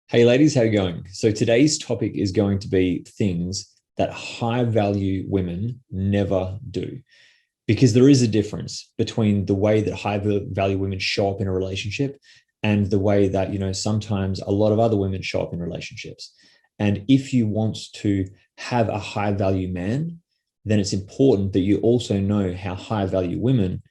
Hey ladies, how you going? So today's topic is going to be things that high value women never do. Because there is a difference between the way that high value women show up in a relationship and the way that, sometimes a lot of other women show up in relationships. And if you want to have a high value man, then it's important that you also know how high value women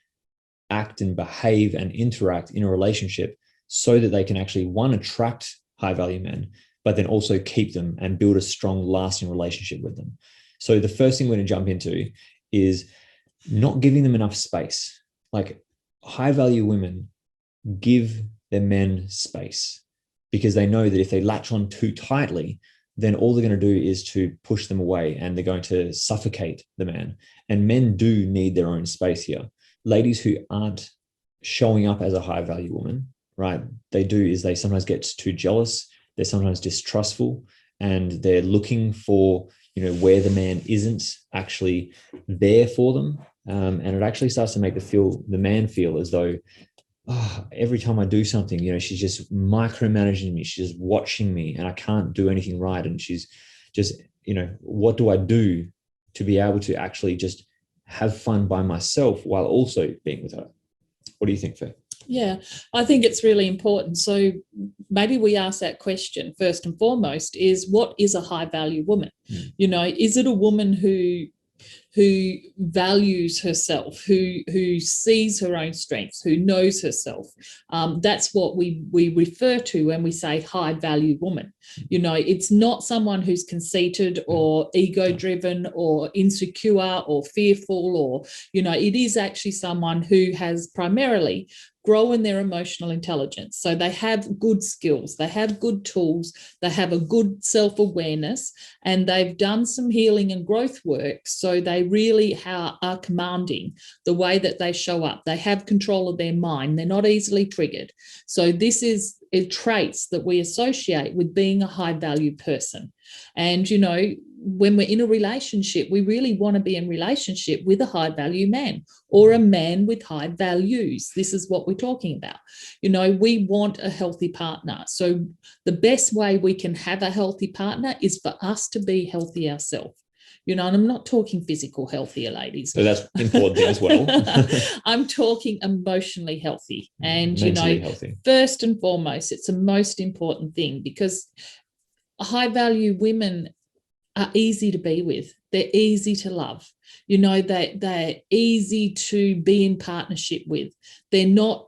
act and behave and interact in a relationship so that they can actually, one, attract high value men, but then also keep them and build a strong, lasting relationship with them. So the first thing we're going to jump into is not giving them enough space. Like, high value women give their men space because they know that if they latch on too tightly, then all they're going to do is to push them away and they're going to suffocate the man. And men do need their own space here. Ladies who aren't showing up as a high value woman, right, they sometimes get too jealous. They're sometimes distrustful and they're looking for, where the man isn't actually there for them. And it actually starts to make the man feel as though, every time I do something, she's just micromanaging me. She's just watching me and I can't do anything right. And she's just, what do I do to be able to actually just have fun by myself while also being with her? What do you think, Faye? Yeah, I think it's really important. So maybe we ask that question first and foremost is, what is a high value woman? Is it a woman who values herself, who sees her own strengths, who knows herself? That's what we refer to when we say high value woman. It's not someone who's conceited or ego driven or insecure or fearful, or it is actually someone who has primarily grown their emotional intelligence. So they have good skills, they have good tools, they have a good self-awareness, and they've done some healing and growth work. So they really are commanding the way that they show up. They have control of their mind. They're not easily triggered. So this is traits that we associate with being a high value person. And, when we're in a relationship, we really want to be in relationship with a high value man or a man with high values. This is what we're talking about. We want a healthy partner. So the best way we can have a healthy partner is for us to be healthy ourselves. And I'm not talking physical healthier, ladies. So that's important as well. I'm talking emotionally healthy. And, mentally healthy. First and foremost, it's the most important thing, because high value women are easy to be with. They're easy to love. They're easy to be in partnership with. They're not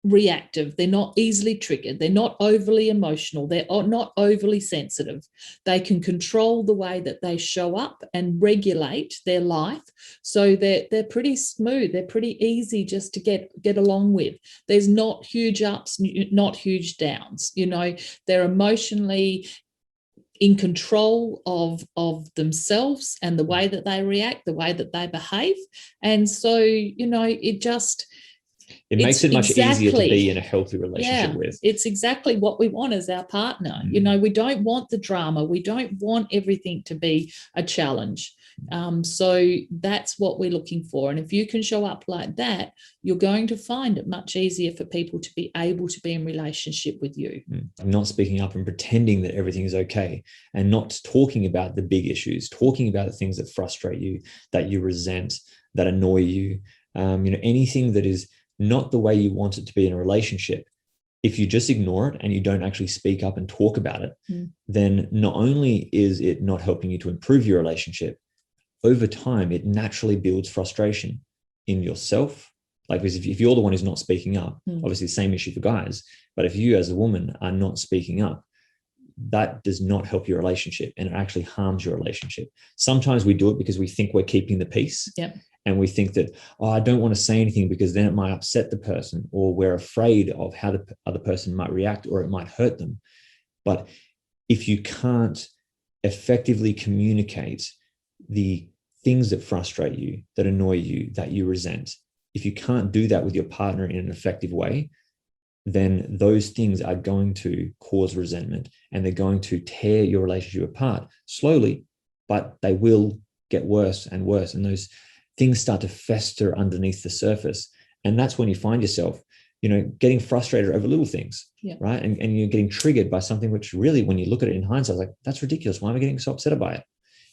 reactive. They're not easily triggered. They're not overly emotional. They're not overly sensitive. They can control the way that they show up and regulate their life. So they're pretty smooth. They're pretty easy just to get along with. There's not huge ups, not huge downs. They're emotionally in control of themselves and the way that they react, the way that they behave. And so, it makes it much easier to be in a healthy relationship with. It's exactly what we want as our partner. We don't want the drama. We don't want everything to be a challenge. So that's what we're looking for. And if you can show up like that, you're going to find it much easier for people to be able to be in relationship with you. Not speaking up and pretending that everything is okay, and not talking about the big issues, talking about the things that frustrate you, that you resent, that annoy you. Anything that is not the way you want it to be in a relationship. If you just ignore it and you don't actually speak up and talk about it, then not only is it not helping you to improve your relationship, over time, it naturally builds frustration in yourself. Like, if you're the one who's not speaking up, obviously the same issue for guys, but if you as a woman are not speaking up, that does not help your relationship and it actually harms your relationship. Sometimes we do it because we think we're keeping the peace. Yep. And we think that, I don't want to say anything because then it might upset the person, or we're afraid of how the other person might react, or it might hurt them. But if you can't effectively communicate the things that frustrate you, that annoy you, that you resent, if you can't do that with your partner in an effective way, then those things are going to cause resentment and they're going to tear your relationship apart slowly, but they will get worse and worse. And those things start to fester underneath the surface. And that's when you find yourself getting frustrated over little things, Yeah. right? And you're getting triggered by something which really, when you look at it in hindsight, like, that's ridiculous. Why am I getting so upset by it?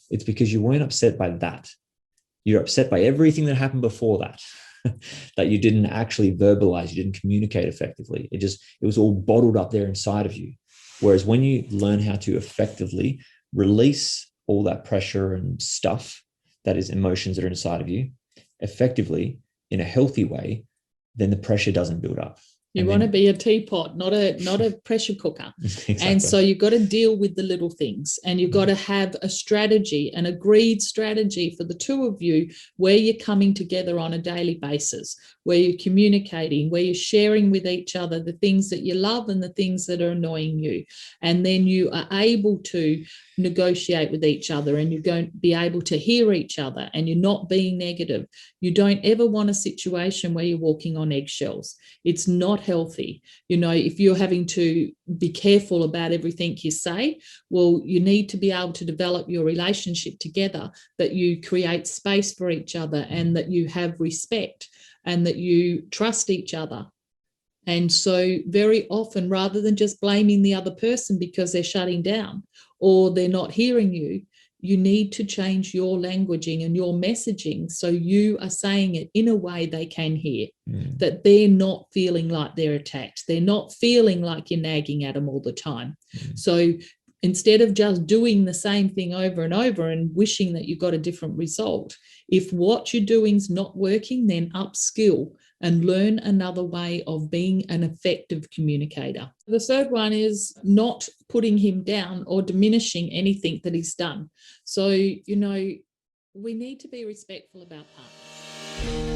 It's because you weren't upset by that. You're upset by everything that happened before that, that you didn't actually verbalize, you didn't communicate effectively. It was all bottled up there inside of you. Whereas when you learn how to effectively release all that pressure and stuff, that is emotions that are inside of you, effectively in a healthy way, then the pressure doesn't build up. You want to be a teapot, not a pressure cooker. Exactly. And so you've got to deal with the little things, and you've got to have a strategy, an agreed strategy for the two of you, where you're coming together on a daily basis, where you're communicating, where you're sharing with each other the things that you love and the things that are annoying you. And then you are able to negotiate with each other, and you're going to be able to hear each other, and you're not being negative. You don't ever want a situation where you're walking on eggshells. It's not healthy. If you're having to be careful about everything you say, well, you need to be able to develop your relationship together, that you create space for each other, and that you have respect, and that you trust each other. And so very often, rather than just blaming the other person because they're shutting down or they're not hearing you, you need to change your languaging and your messaging so you are saying it in a way they can hear, that they're not feeling like they're attacked. They're not feeling like you're nagging at them all the time. So instead of just doing the same thing over and over and wishing that you got a different result, if what you're doing is not working, then upskill and learn another way of being an effective communicator. The third one is not putting him down or diminishing anything that he's done. So, we need to be respectful about partners.